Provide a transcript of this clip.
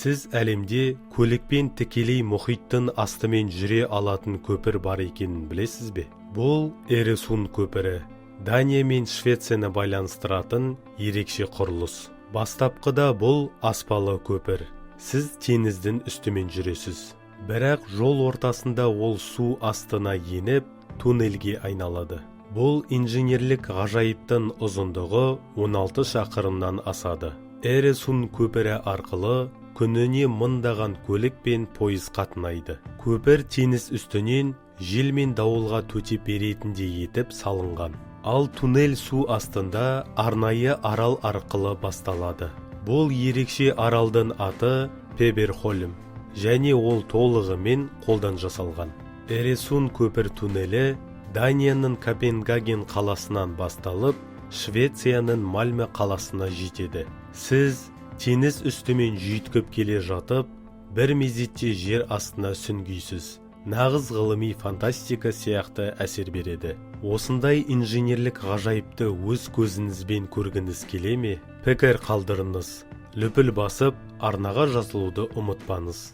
Сіз әлемде көлікпен тікелей мұхиттың астымен жүре алатын көпір бар екенін білесіз бе? Бұл Эресун көпірі. Дания мен Швецияны байланыстыратын ерекше құрылыс. Бастапқыда бұл аспалы көпір. Сіз теңіздің үстімен жүресіз. Бірақ жол ортасында ол су астына еніп, туннельге айналады. Бұл инженерлік ғажайыптың ұзындығы 16 шақырымнан асады. Эресун көпірі арқылы күніне мыңдаған көлік пен пойыз қатынайды. Көпір теңіз үстінен жел мен дауылға төтеп беретіндей етіп салынған. Ал туннель су астында арнайы арал арқылы басталады. Бұл ерекше аралдың аты Пеберхольм, және ол толығымен қолдан жасалған. Эресун көпір туннелі Данияның Копенгаген қаласынан басталып, Швецияның Мальме қаласына жетеді. Сіз теңіз үстімен жүйткіп келе жатып, бір мезетте жер астына сүңгисіз. Нағыз ғылыми фантастика сияқты әсер береді. Осындай инженерлік ғажайыпты өз көзіңізбен көргіңіз келе ме? Пікір қалдырыңыз. Лүпіл басып, арнаға жазылуды ұмытпаңыз.